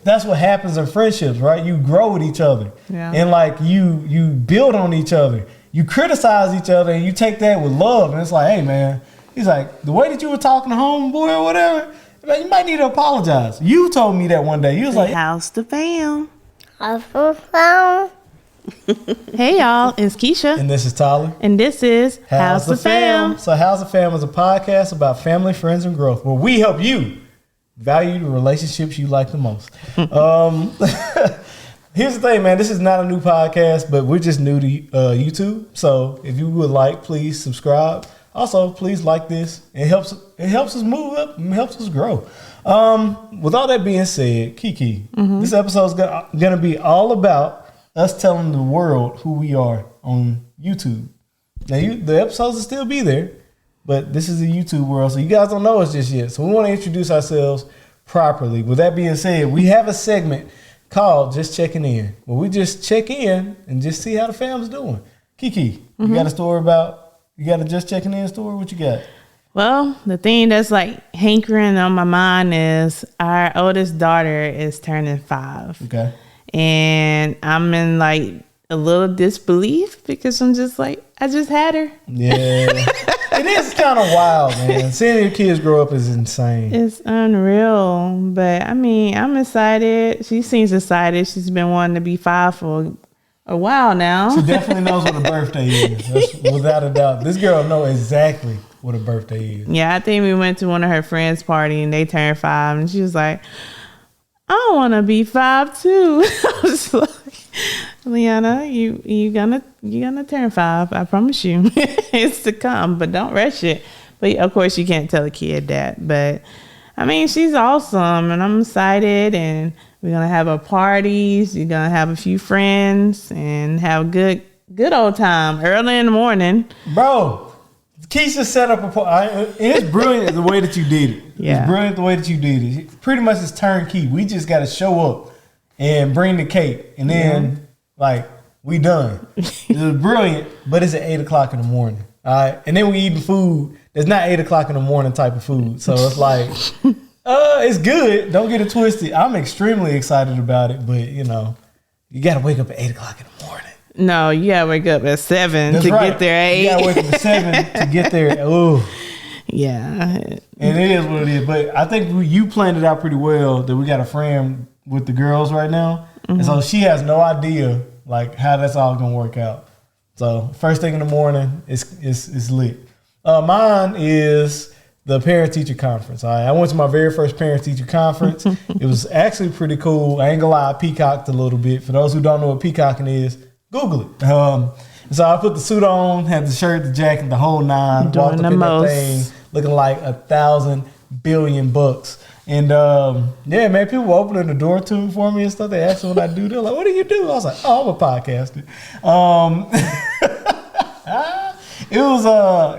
That's what happens in friendships, right? You grow with each other. Yeah. And like you build on each other. You criticize each other and you take that with love. And it's like, hey man, he's like, the way that you were talking to homeboy or whatever, man, you might need to apologize. You told me that one day. You was like, House the fam. House the fam. Hey y'all, it's Keisha. And this is Tyler. And this is House the Fam. So House the Fam is a podcast about family, friends, and growth, where we help you value the relationships you like the most. Here's the thing, man. This is not a new podcast, but we're just new to YouTube. So if you would like, please subscribe. Also, please like this. It helps us move up and helps us grow. With all that being said, Kiki, this episode is gonna be all about us telling the world who we are on YouTube. Now, the episodes will still be there, but this is a YouTube world, so you guys don't know us just yet. So we want to introduce ourselves properly. With that being said, we have a segment called Just Checking In, where we just check in and just see how the fam's doing. Kiki, you got a Just Checking In story? What you got? Well, the thing that's like hankering on my mind is our oldest daughter is turning 5. Okay. And I'm in like a little disbelief because I'm just like, I just had her. Yeah. It is kind of wild, man. Seeing your kids grow up is insane. It's unreal. But I mean, I'm excited. She seems excited. She's been wanting to be 5 for a while now. She definitely knows what a birthday is. That's without a doubt. This girl knows exactly what a birthday is. Yeah, I think we went to one of her friends' party and they turned 5 and she was like, I want to be 5 too. I was like, Liana, you gonna turn 5. I promise you. It's to come, but don't rush it. But of course you can't tell a kid that. But I mean, she's awesome and I'm excited and we're gonna have a parties. You're gonna have a few friends and have good old time early in the morning. Bro, Keisha set up a party. It's brilliant the way that you did it. Yeah. It's brilliant the way that you did it. Pretty much it's turnkey. We just got to show up and bring the cake. And then, like, we done. It was brilliant, but it's at 8 o'clock in the morning. All right. And then we eating food that's not 8 o'clock in the morning type of food. So it's like, it's good. Don't get it twisted. I'm extremely excited about it. But, you know, you got to wake up at 8 o'clock in the morning. No, you gotta wake up at 7 That's to right. get there at 8. You gotta wake up at 7 to get there. Ooh. Yeah. And it is what it is. But I think you planned it out pretty well that we got a friend with the girls right now. And so she has no idea like how that's all gonna work out. So first thing in the morning, it's lit. Mine is the parent-teacher conference. All right? I went to my very first parent-teacher conference. It was actually pretty cool. I ain't gonna lie, I peacocked a little bit. For those who don't know what peacocking is, Google it. So I put the suit on, had the shirt, the jacket, the whole 9. Doing walked up the in most. that thing looking like $1,000 billion bucks. And yeah, man, people were opening the door to me for me and stuff. They asked me what I do. They're like, "What do you do?" I was like, "Oh, I'm a podcaster." It was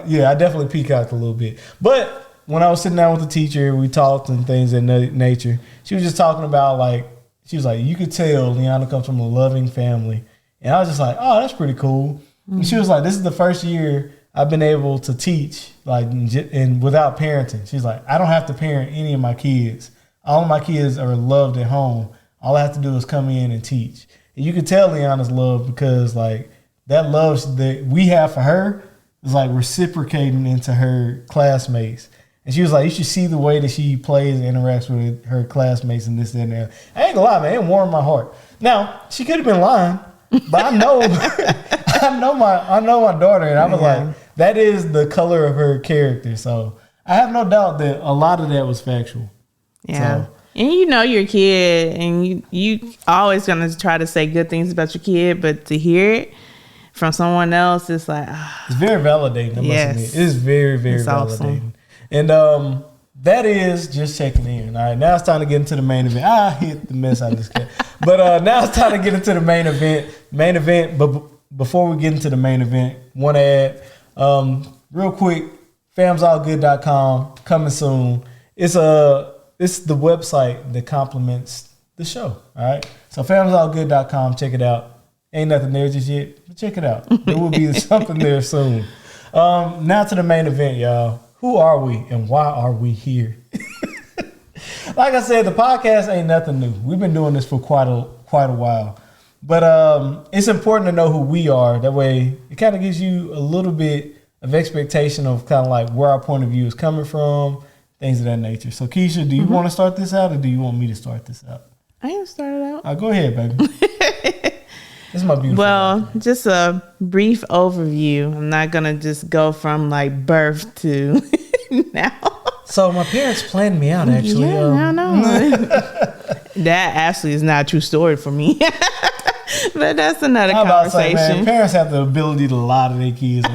yeah, I definitely peacocked a little bit. But when I was sitting down with the teacher, we talked and things of that nature. She was just talking about like, she was like, you could tell Liana comes from a loving family. And I was just like, oh, that's pretty cool. And she was like, this is the first year I've been able to teach like and without parenting. She's like, I don't have to parent any of my kids. All of my kids are loved at home. All I have to do is come in and teach. And you can tell Liana's love because like that love that we have for her is like reciprocating into her classmates. And she was like, you should see the way that she plays and interacts with her classmates and this and that. I ain't gonna lie, man, it warmed my heart. Now, she could have been lying. But I know, I know my daughter, and I was like, that is the color of her character. So I have no doubt that a lot of that was factual. Yeah, so. And you know your kid, and you always gonna try to say good things about your kid, but to hear it from someone else, it's like it's very validating. I must admit. It is very, very validating. Awesome. And that is just checking in. All right, now it's time to get into the main event. I hit the mess out of this cat. But now it's time to get into the main event. But before we get into the main event, want to add real quick, famsallgood.com coming soon. It's the website that complements the show. All right, so famsallgood.com, check it out. Ain't nothing there just yet, but check it out. There will be something there soon. Now to the main event, y'all. Who are we and why are we here? Like I said, the podcast ain't nothing new. We've been doing this for quite a while. But it's important to know who we are. That way, it kind of gives you a little bit of expectation of kind of like where our point of view is coming from, things of that nature. So, Keisha, do you want to start this out, or do you want me to start this out? I can start it out. Go ahead, baby. This is my beautiful. Well, just a brief overview. I'm not gonna just go from like birth to now. So my parents planned me out, actually. Yeah, I know. That actually is not a true story for me. But that's another conversation. Say, man, parents have the ability to lie to their kids.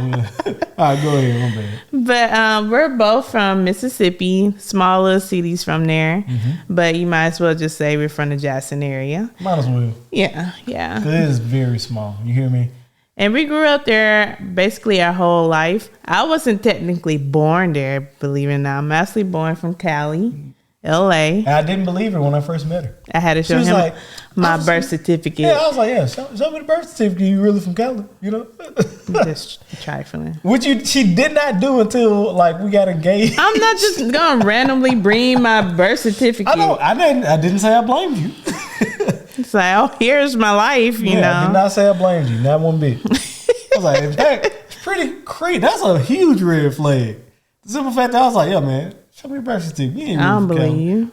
All right, go ahead. My bad. But we're both from Mississippi, small little cities from there. But you might as well just say we're from the Jackson area. Might as well. Yeah. It is very small. You hear me? And we grew up there basically our whole life. I wasn't technically born there, believe it or not. I'm actually born from Cali, LA. And I didn't believe her when I first met her. I had to show him my birth certificate. Yeah, I was like, show me the birth certificate. You really from Cali, you know? Just trifling. Which she did not do until like we got engaged. I'm not just gonna randomly bring my birth certificate. I know. I didn't say I blamed you. It's like, oh, here's my life, you know. I did not say I blamed you, not one bit. I was like, in fact, it's pretty crazy. That's a huge red flag. The simple fact that I was like, yeah, man, show me your birth certificate. I don't believe you.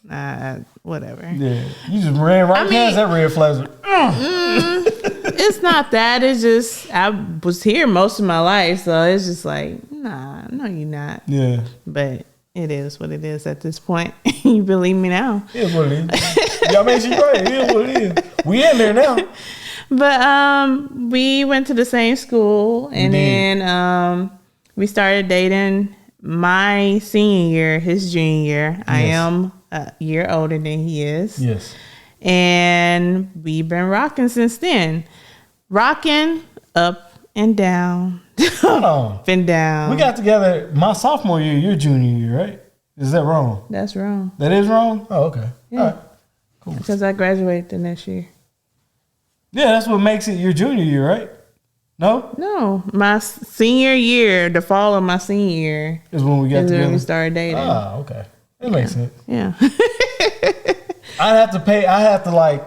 Yeah. Whatever. Yeah. You just ran right past that red flag. It's not that. It's just, I was here most of my life, so it's just like, nah, no, you're not. Yeah. But it is what it is at this point. You believe me now. It is what it is. Y'all make you right. It is what it is. We in there now. But we went to the same school, and then we started dating my senior year, his junior year. Yes. I am a year older than he is. Yes. And we've been rocking since then. Rocking up and down. Hold on. Up and down. We got together my sophomore year, your junior year, right? Is that wrong? That's wrong. That is wrong? Oh, okay. Yeah. All right. Cool. Because I graduated the next year. Yeah, that's what makes it your junior year, right? No? No. My senior year, the fall of my senior year, is when we got together. When we started dating. Ah, okay. That makes sense. Yeah. I have to like,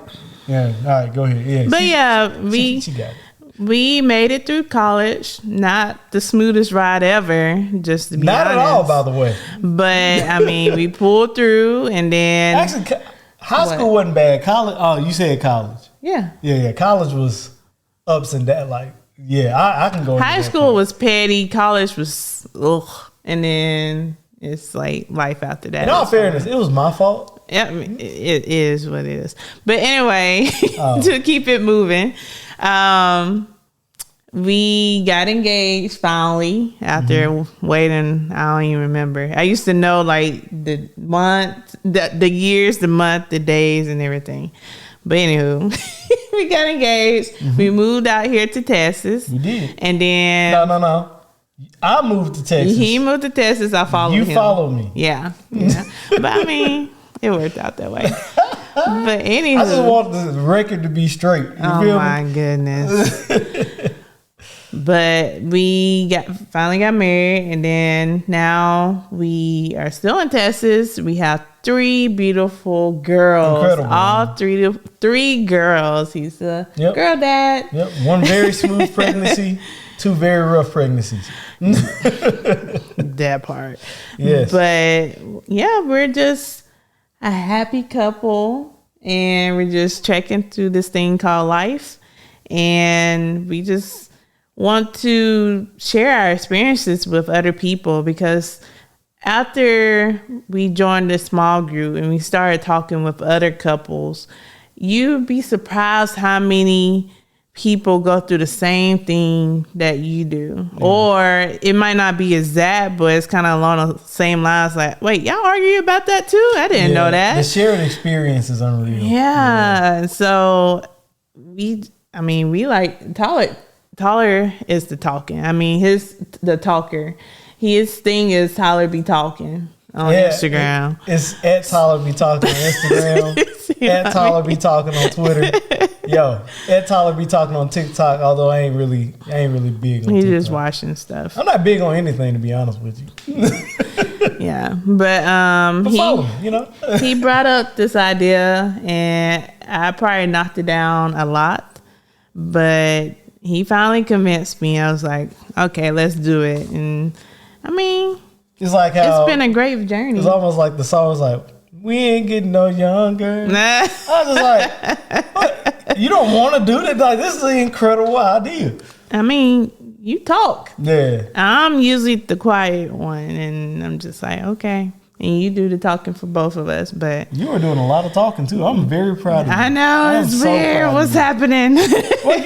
yeah, all right, go ahead. Yeah. But she got it. We made it through college. Not the smoothest ride ever, just to be honest. Not at all, by the way. But, I mean, we pulled through, and then... Actually, high school wasn't bad. College, oh, you said college. Yeah. Yeah. College was ups and downs. Like, yeah, I can go. High school was petty. College was, ugh. And then it's like life after that. In all fairness, it was my fault. Yeah, it is what it is. But anyway, to keep it moving, we got engaged finally after waiting. I don't even remember. I used to know like the month, the years, the month, the days, and everything. But anywho, we got engaged. We moved out here to Texas. We did. And then no. I moved to Texas. He moved to Texas. I followed him. You followed me. Yeah. But I mean, it worked out that way. But anywho, I just want the record to be straight. You feel my goodness. But we finally got married, and then now we are still in Texas. We have 3 beautiful girls. Incredible. All three girls. He's a girl dad. Yep. 1 very smooth pregnancy, 2 very rough pregnancies. That part. Yes. But yeah, we're just a happy couple, and we're just trekking through this thing called life, and we just want to share our experiences with other people, because after we joined this small group and we started talking with other couples, you'd be surprised how many people go through the same thing that you do. Yeah. Or it might not be exact, but it's kind of along the same lines, like, wait, y'all argue about that too? I didn't know that. The shared experience is unreal. Yeah. So we like Tyler is the talking. I mean, the talker. His thing is Tyler be talking on Instagram. It's at Tyler be talking on Instagram. At Tyler be talking on Twitter. Yo, Ed Tyler be talking on TikTok, although I ain't really big on He's TikTok. just watching stuff. I'm not big on anything, to be honest with you. Yeah, but follow me, you know. he brought up this idea, and I probably knocked it down a lot, but he finally convinced me. I was like, okay, let's do it. And I mean, It's like how it's been a great journey. It's almost like the song was like, "We ain't getting no younger." I was just like, what? You don't want to do that? Like, this is an incredible idea. I mean, you talk. Yeah. I'm usually the quiet one, and I'm just like, okay. And you do the talking for both of us, but You were doing a lot of talking too. I'm very proud of you. I know it's so weird. proud of What's you. happening? Well,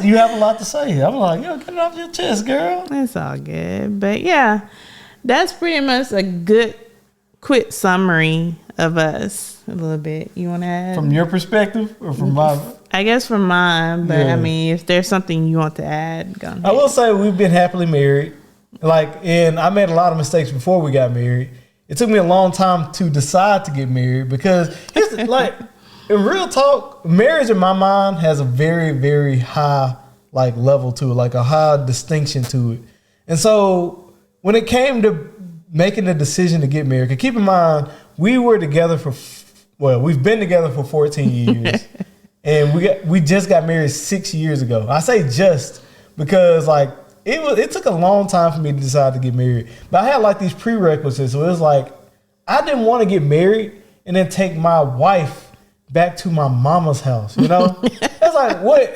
you have a lot to say. I'm like, yo, get it off your chest, girl. It's all good. But yeah, that's pretty much a good, quick summary of us a little bit. You want to add? From your perspective or from my? I guess from mine, but Yeah. I mean, if there's something you want to add, go ahead. I will say we've been happily married. And I made a lot of mistakes before we got married. It took me a long time to decide to get married because in real talk, marriage in my mind has a very, very high level to it, like a high distinction to it. And so when it came to making the decision to get married, 'cause keep in mind, we were together we've been together for 14 years. And we just got married 6 years ago. I say just because it took a long time for me to decide to get married. But I had these prerequisites. So it was like I didn't want to get married and then take my wife back to my mama's house, you know? It's like, what?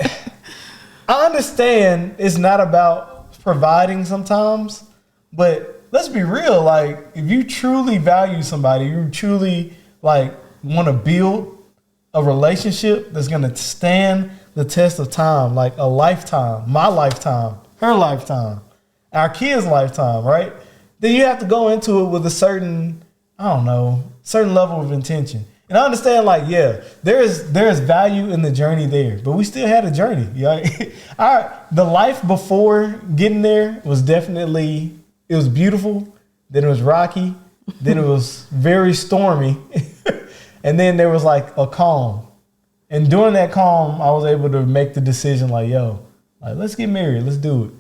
I understand it's not about providing sometimes, but let's be real. If you truly value somebody, you truly want to build a relationship that's going to stand the test of time, like a lifetime, my lifetime, her lifetime, our kids' lifetime, right? Then you have to go into it with a certain level of intention. And I understand, there is value in the journey there, but we still had a journey. The life before getting there was definitely, it was beautiful. Then it was rocky. Then it was very stormy. And then there was a calm. And during that calm, I was able to make the decision let's get married. Let's do it.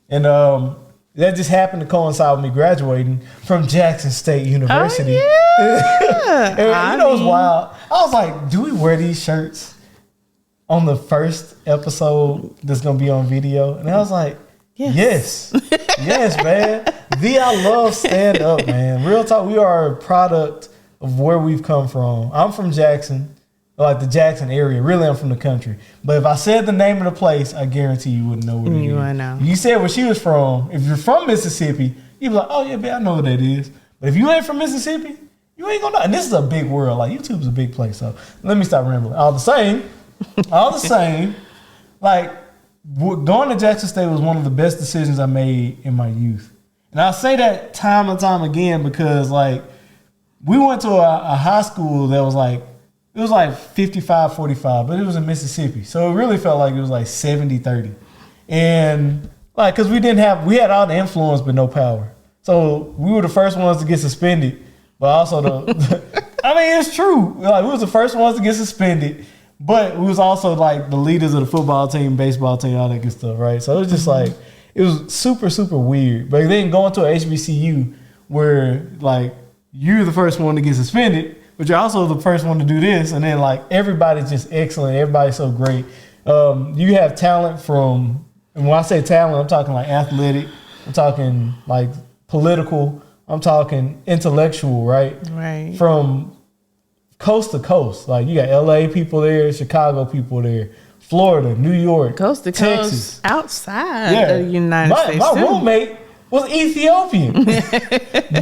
And that just happened to coincide with me graduating from Jackson State University. Oh, yeah. And it was wild. I was like, do we wear these shirts on the first episode that's going to be on video? And I was like, yes. Yes, man. I love stand up, man. Real talk, we are a product of where we've come from. I'm from Jackson, the Jackson area. Really, I'm from the country. But if I said the name of the place, I guarantee you wouldn't know what it is. You wouldn't know. If you said where she was from, if you're from Mississippi, you'd be like, oh, yeah, man, I know what that is. But if you ain't from Mississippi, you ain't gonna know. And this is a big world. YouTube's a big place. So let me stop rambling. All the same, going to Jackson State was one of the best decisions I made in my youth. And I say that time and time again because, we went to a high school that was it was 55-45, but it was in Mississippi. So it really felt like it was 70-30. And because we had all the influence but no power. So we were the first ones to get suspended, but also it's true. We was the first ones to get suspended, but we was also the leaders of the football team, baseball team, all that good stuff, right? So it was just it was super, super weird. But then going to a HBCU where you're the first one to get suspended, but you're also the first one to do this. And then everybody's just excellent. Everybody's so great. You have talent and when I say talent, I'm talking athletic. I'm talking political. I'm talking intellectual, right? Right. From coast to coast. You got LA people there, Chicago people there, Florida, New York, Coast to Texas. coast, outside the United States. My too. roommate was Ethiopian.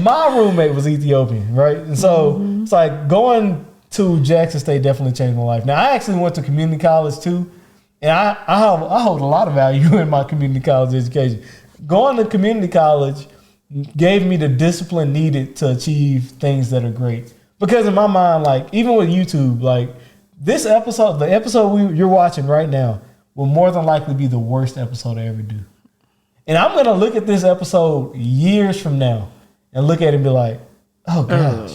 My roommate was Ethiopian, right? And so it's going to Jackson State definitely changed my life. Now, I actually went to community college too, and I hold a lot of value in my community college education. Going to community college gave me the discipline needed to achieve things that are great. Because in my mind, even with YouTube, this episode, the episode you're watching right now, will more than likely be the worst episode I ever do. And I'm going to look at this episode years from now and look at it and be like, oh gosh,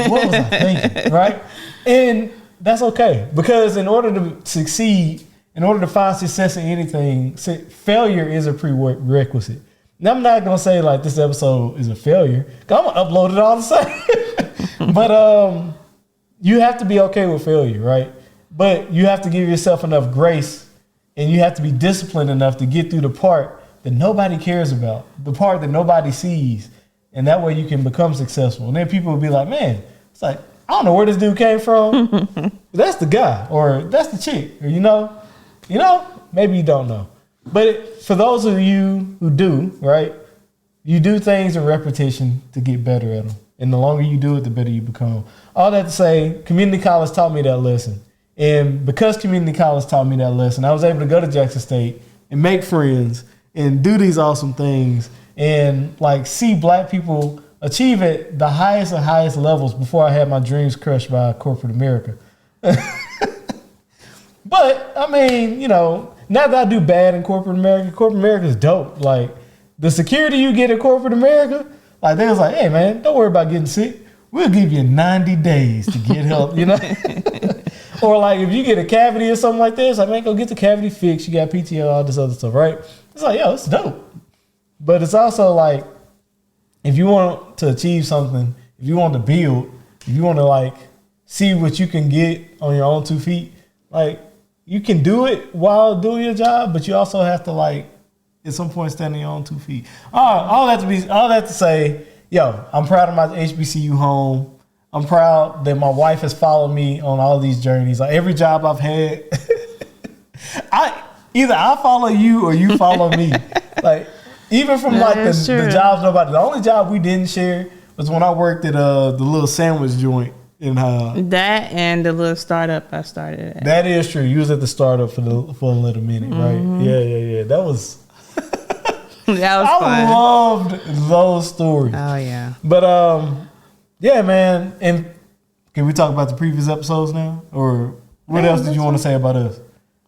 what was I thinking, right? And that's okay. Because in order to succeed, in order to find success in anything, failure is a prerequisite. Now, I'm not going to say like this episode is a failure. I'm going to upload it all the same. But you have to be okay with failure, right? But you have to give yourself enough grace, and you have to be disciplined enough to get through the part that nobody cares about, the part that nobody sees. And that way you can become successful. And then people will be like, man, it's like, I don't know where this dude came from. That's the guy, or that's the chick, or you know, maybe you don't know. But for those of you who do, right, you do things in repetition to get better at them. And the longer you do it, the better you become. All that to say, community college taught me that lesson. And because community college taught me that lesson, I was able to go to Jackson State and make friends and do these awesome things and like see black people achieve at the highest and highest levels before I had my dreams crushed by corporate America. But I mean, you know, not that I do bad in corporate America is dope. Like the security you get in corporate America, like they was like, hey man, don't worry about getting sick. We'll give you 90 days to get help, you know? Or like if you get a cavity or something like this, like man, go get the cavity fixed. You got PTO, all this other stuff, right? It's like, yo, it's dope. But it's also like, if you want to achieve something, if you want to build, if you want to like see what you can get on your own 2 feet, like you can do it while doing your job, but you also have to like at some point stand on your own 2 feet. All that to say, yo, I'm proud of my HBCU home. I'm proud that my wife has followed me on all these journeys. Like every job I've had, either I follow you or you follow me. Like even from like the jobs the only job we didn't share was when I worked at the little sandwich joint in that and the little startup I started at. That is true. You was at the startup for a little minute, right? Yeah. That was that was I fun. loved those stories. Oh yeah. But yeah, man. And can we talk about the previous episodes now, or what else did you want to say about us?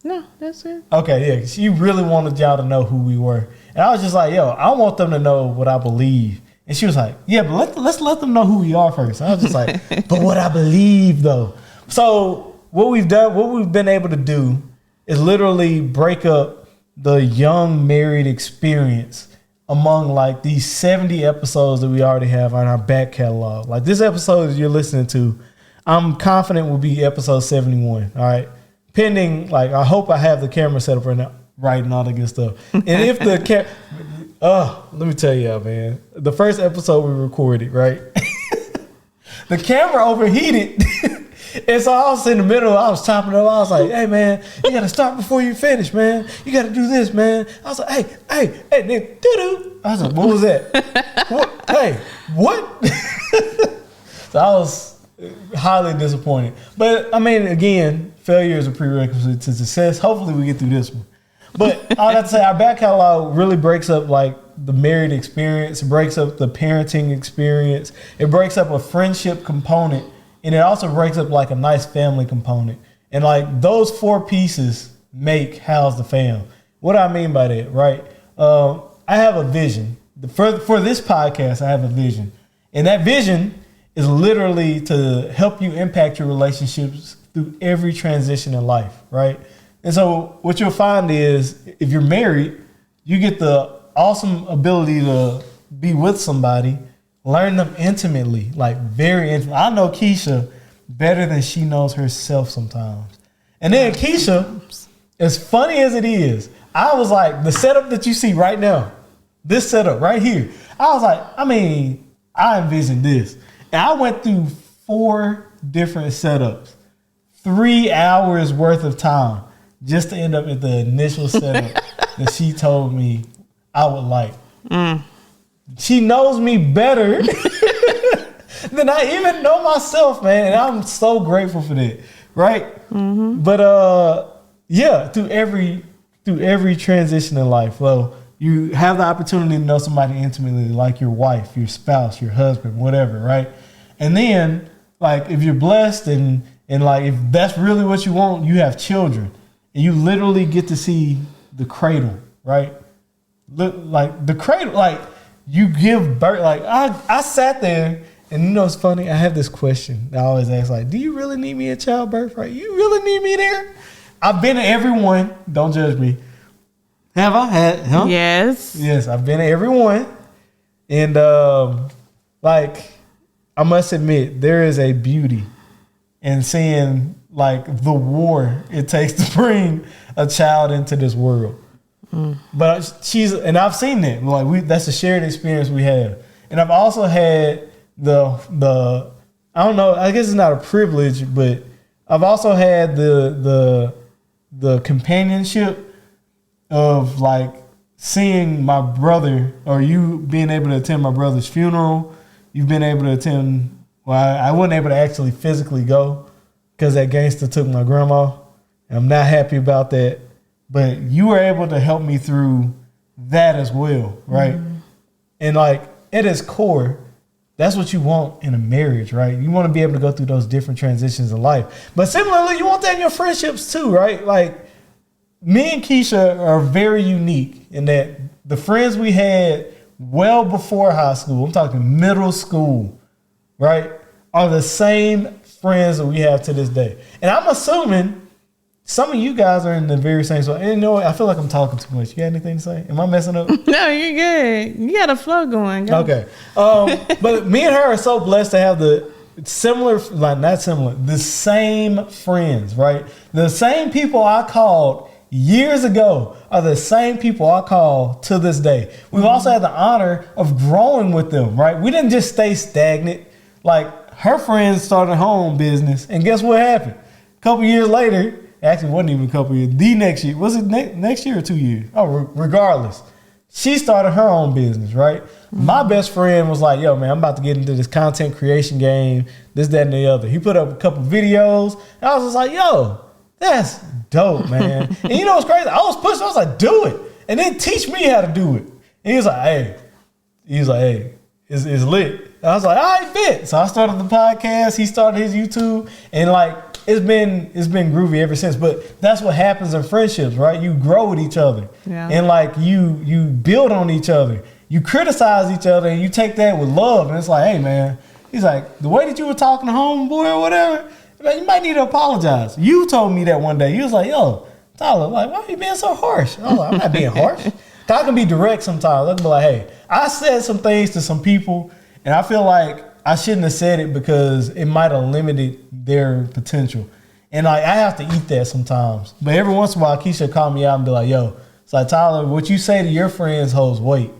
No, that's it. Okay, yeah. She really wanted y'all to know who we were, and I was just like, yo, I want them to know what I believe. And she was like, yeah, but let's let them know who we are first. And I was just like, but what I believe though. So what we've been able to do is literally break up the young married experience among like these 70 episodes that we already have on our back catalog. Like this episode that you're listening to, I'm confident will be episode 71. All right. Pending, like, I hope I have the camera set up right and all that good stuff. And if the let me tell y'all, man, the first episode we recorded, right? The camera overheated. And so I was in the middle, I was chopping it up. I was like, hey, man, you got to start before you finish, man. You got to do this, man. I was like, hey, then doo-doo. I was like, what was that? What? Hey, what? So I was highly disappointed. But, I mean, again, failure is a prerequisite to success. Hopefully we get through this one. But all that to say, our back catalog really breaks up, like, the married experience. It breaks up the parenting experience. It breaks up a friendship component. And it also breaks up like a nice family component. And like those 4 pieces make How's the Fam. What do I mean by that, right? I have a vision. For this podcast, I have a vision. And that vision is literally to help you impact your relationships through every transition in life, right? And so what you'll find is if you're married, you get the awesome ability to be with somebody, learn them intimately, like very intimately. I know Keisha better than she knows herself sometimes. And then Keisha, as funny as it is, I was like, the setup that you see right now, this setup right here, I was like, I envisioned this. And I went through 4 different setups, 3 hours worth of time just to end up at the initial setup that she told me I would like. She knows me better than I even know myself, man. And I'm so grateful for that, right? Mm-hmm. But yeah, through every transition in life, well, you have the opportunity to know somebody intimately, like your wife, your spouse, your husband, whatever, right? And then, like, if you're blessed and like if that's really what you want, you have children, and you literally get to see the cradle, right? Look, like the cradle, like. You give birth, like I sat there And you know what's funny? I have this question I always ask, like, do you really need me at childbirth? Right? You really need me there? I've been to every one. Don't judge me. Have I had? Huh? Yes. Yes, I've been to every one. And like, I must admit, there is a beauty in seeing like the war it takes to bring a child into this world. But I've seen that. Like that's a shared experience we have. And I've also had the I don't know, I guess it's not a privilege, but I've also had the companionship of like seeing my brother, or you being able to attend my brother's funeral. You've been able to attend, well, I wasn't able to actually physically go because that gangster took my grandma. And I'm not happy about that. But you were able to help me through that as well, right? And like at its core, that's what you want in a marriage, right? You want to be able to go through those different transitions in life. But similarly, you want that in your friendships too, right? Like me and Keisha are very unique in that the friends we had well before high school, I'm talking middle school, right, are the same friends that we have to this day. And I'm assuming some of you guys are in the very same spot. And you know what? I feel like I'm talking too much. You got anything to say? Am I messing up? No, you're good. You got a flow going. Go. Okay. But me and her are so blessed to have the same friends, right? The same people I called years ago are the same people I call to this day. We've also had the honor of growing with them, right? We didn't just stay stagnant. Like her friends started her own business, and guess what happened? A couple years later, actually, it wasn't even a couple years. The next year, was it next year or 2 years? Oh, regardless, she started her own business, right? My best friend was like, yo, man, I'm about to get into this content creation game, this, that, and the other. He put up a couple videos, and I was just like, yo, that's dope, man. And you know what's crazy? I was pushing. I was like, do it. And then teach me how to do it. And he was like, hey, it's lit. And I was like, all right, bet. So I started the podcast. He started his YouTube. And like, it's been groovy ever since. But that's what happens in friendships, right? You grow with each other. Yeah. And like you build on each other. You criticize each other and you take that with love. And it's like, hey, man, he's like, the way that you were talking to homeboy or whatever, man, you might need to apologize. You told me that one day. You was like, yo, Tyler, like, why are you being so harsh? I was like, I'm not being harsh. I can be direct sometimes. I can be like, hey, I said some things to some people, and I feel like I shouldn't have said it because it might have limited their potential. And like, I have to eat that sometimes. But every once in a while, Keisha call me out and be like, yo, it's like, Tyler, what you say to your friends holds weight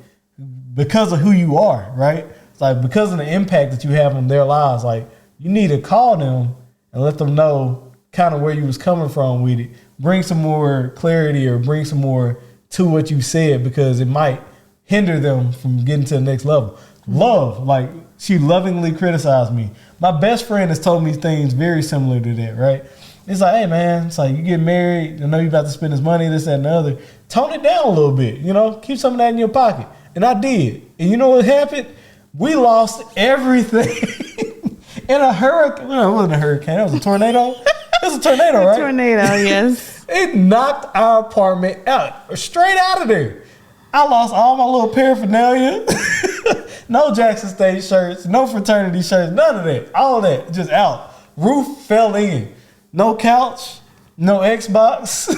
because of who you are, right? It's like, because of the impact that you have on their lives, like, you need to call them and let them know kind of where you was coming from with it. Bring some more clarity or bring some more to what you said because it might hinder them from getting to the next level. Love, like she lovingly criticized me. My best friend has told me things very similar to that, right? It's like, hey man, it's like you get married, I know you're about to spend this money, this, that, and the other. Tone it down a little bit, you know, keep some of that in your pocket. And I did. And you know what happened? We lost everything. In a hurricane, well, it wasn't a hurricane, it was a tornado. It was a tornado, right? Tornado, yes. It knocked our apartment out, straight out of there. I lost all my little paraphernalia. No Jackson State shirts, no fraternity shirts, none of that. All of that, just out. Roof fell in. No couch, no Xbox.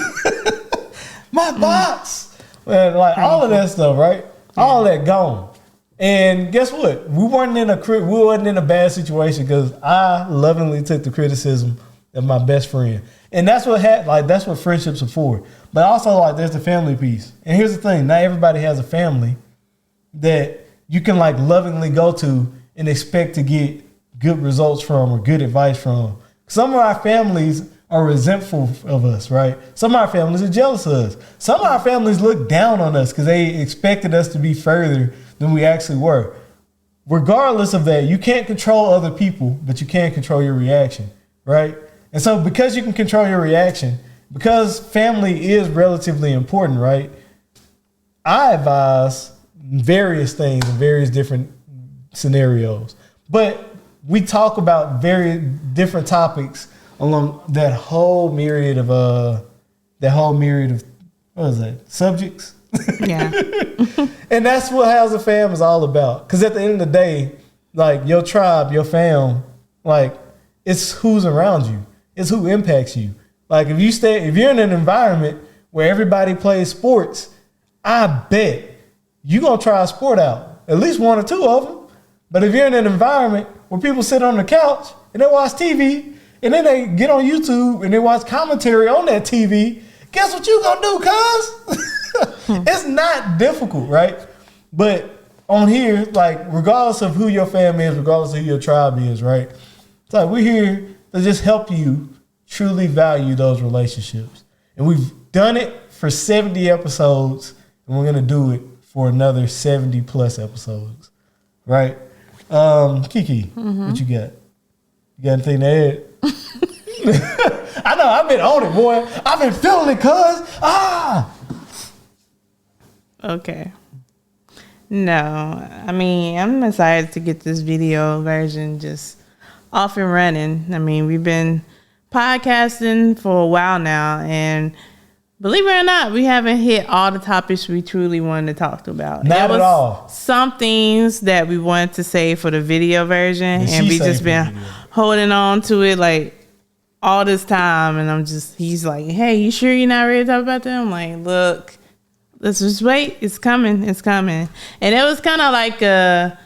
My box. Man, like all of that stuff, right? All of that gone. And guess what? We wasn't in a bad situation because I lovingly took the criticism of my best friend. And that's what that's what friendships are for. But also like there's the family piece. And here's the thing, not everybody has a family that you can like lovingly go to and expect to get good results from or good advice from. Some of our families are resentful of us, right? Some of our families are jealous of us. Some of our families look down on us because they expected us to be further than we actually were. Regardless of that, you can't control other people, but you can control your reaction, right? And so because you can control your reaction, because family is relatively important, right? I advise various things in various different scenarios, but we talk about very different topics along that whole myriad of what is that, subjects? Yeah. And that's what House of Fam is all about. Because at the end of the day, like your tribe, your fam, like it's who's around you. It's who impacts you. Like if you're in an environment where everybody plays sports, I bet you're gonna try a sport out. At least one or two of them. But if you're in an environment where people sit on the couch and they watch TV and then they get on YouTube and they watch commentary on that TV, guess what you gonna do, cuz? It's not difficult, right? But on here, like regardless of who your family is, regardless of who your tribe is, right? It's like we're here to just help you truly value those relationships. And we've done it for 70 episodes, and we're gonna do it for another 70 plus episodes, right? Kiki, what you got? You got anything to add? I know, I've been on it, boy. I've been feeling it, cuz. Okay. No, I mean, I'm excited to get this video version just off and running. I mean, we've been podcasting for a while now, and believe it or not, we haven't hit all the topics we truly wanted to talk about. Not at all. Some things that we wanted to say for the video version, and we just been holding on to it like all this time. And he's like, hey, you sure you're not ready to talk about that? I'm like, look, let's just wait. It's coming. It's coming. And it was kind of like a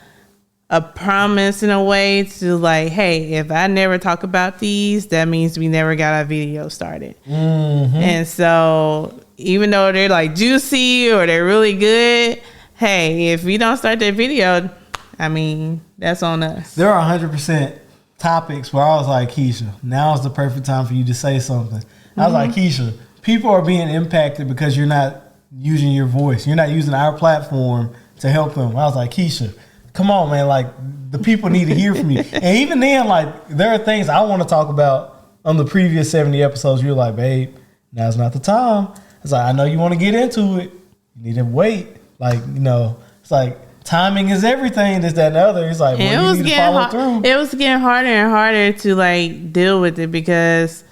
promise in a way to like, hey, if I never talk about these, that means we never got our video started. Mm-hmm. And so even though they're like juicy or they're really good, hey, if we don't start that video, I mean, that's on us. There are 100% topics where I was like, Keisha, now is the perfect time for you to say something. I was like, Keisha, people are being impacted because you're not using your voice. You're not using our platform to help them. I was like, Keisha, come on, man. Like, the people need to hear from you. And even then, like, there are things I want to talk about on the previous 70 episodes. You're like, babe, now's not the time. It's like, I know you want to get into it. You need to wait. Like, you know, it's like timing is everything. This, that, and the other. It's like, well, you need to follow through. It was getting harder and harder to, like, deal with it because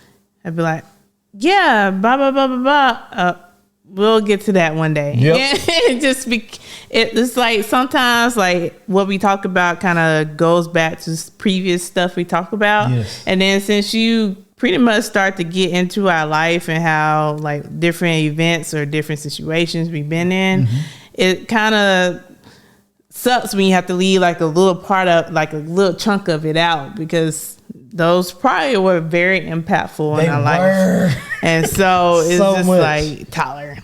I'd be like, yeah, blah, blah, blah, blah, blah. We'll get to that one day. Yep. It's like sometimes like what we talk about kind of goes back to previous stuff we talk about. Yes. And then since you pretty much start to get into our life and how like different events or different situations we've been in, it kind of sucks when you have to leave like a little part of like a little chunk of it out because those probably were very impactful in our life. And so it's so just much. Like, Tyler,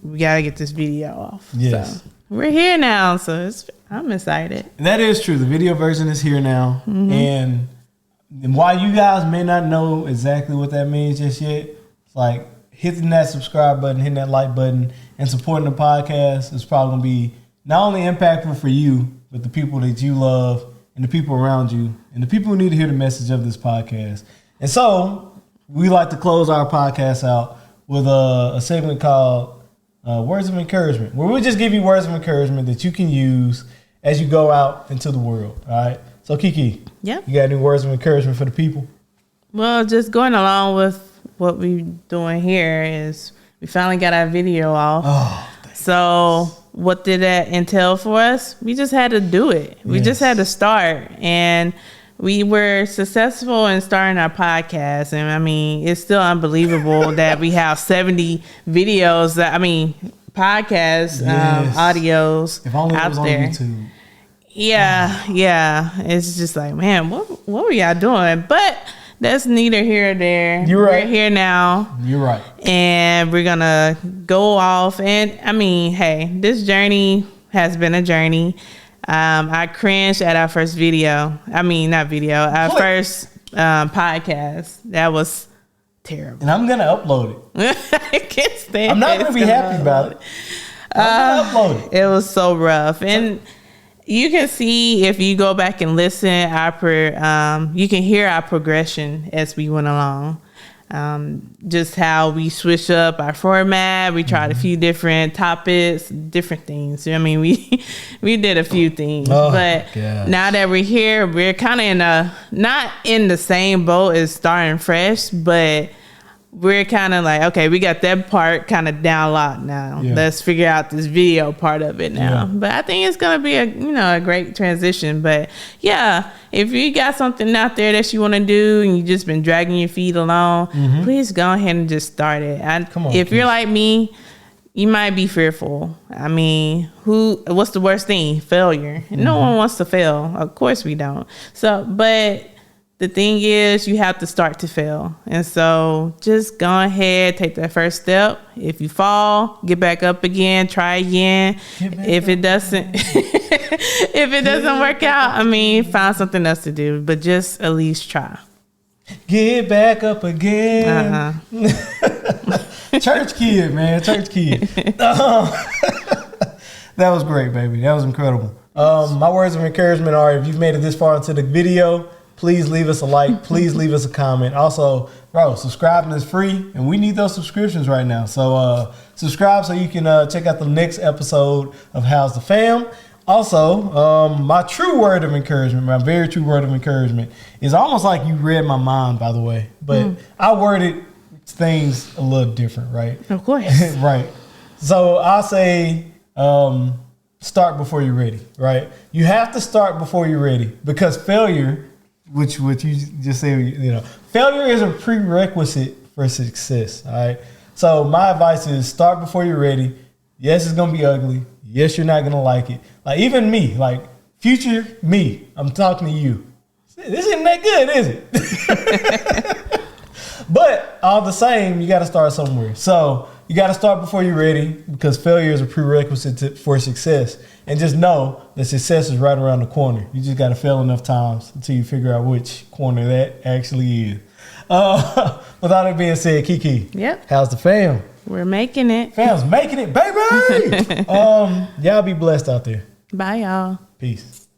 we gotta get this video off. Yes. So we're here now, so I'm excited. That is true. The video version is here now. And while you guys may not know exactly what that means just yet, it's like hitting that subscribe button, hitting that like button, and supporting the podcast is probably gonna be not only impactful for you, but the people that you love and the people around you and the people who need to hear the message of this podcast. And so we like to close our podcast out with a segment called Words of Encouragement, where we just give you words of encouragement that you can use as you go out into the world. All right. So Kiki, you got any words of encouragement for the people? Well, just going along with what we're doing here is we finally got our video off. Oh, so what did that entail for us? We just had to do it. We just had to start. And we were successful in starting our podcast. And I mean, it's still unbelievable that we have 70 videos, podcasts, audios if only out it was there. On YouTube. Yeah. It's just like, man, what were y'all doing? But that's neither here or there. You're right. We're here now. You're right. And we're going to go off. And I mean, hey, this journey has been a journey. I cringed at our first video. Our first podcast. That was terrible. And I'm going to upload it. I can't stand it. I'm not going to be happy about it. I'm going to upload it. It was so rough. And you can see if you go back and listen, you can hear our progression as we went along. Just how we switch up our format. We tried a few different topics, different things. I mean, we did a few things, but now that we're here, we're kind of not in the same boat as starting fresh, but we're kind of like, okay, we got that part kind of down locked now. Yeah. Let's figure out this video part of it now. Yeah. But I think it's gonna be a great transition. But yeah, if you got something out there that you want to do and you just been dragging your feet along, please go ahead and just start it. Come on, if you're like me, you might be fearful. I mean, what's the worst thing? Failure. No one wants to fail. Of course we don't. So, but the thing is, you have to start to fail. And so just go ahead, take that first step. If you fall, get back up again, try again. If it doesn't work out, I mean, find something else to do, but just at least try. Get back up again. Church kid, man. Church kid. That was great, baby. That was incredible. My words of encouragement are, if you've made it this far into the video, please leave us a like. Please leave us a comment. Also, bro, subscribing is free, and we need those subscriptions right now. So subscribe so you can check out the next episode of How's the Fam. Also, my true word of encouragement, my very true word of encouragement, is almost like you read my mind, by the way. But I worded things a little different, right? Of course. Right. So I'll say start before you're ready, right? You have to start before you're ready, because failure, which you just say, failure is a prerequisite for success, all right? So my advice is start before you're ready. Yes, it's going to be ugly. Yes, you're not going to like it. Like, even me, like future me, I'm talking to you. This isn't that good, is it? But all the same, you got to start somewhere. So you got to start before you're ready, because failure is a prerequisite for success. And just know that success is right around the corner. You just got to fail enough times until you figure out which corner that actually is. With all that being said, Kiki, Yep. How's the fam? We're making it. Fam's making it, baby. Y'all be blessed out there. Bye, y'all. Peace.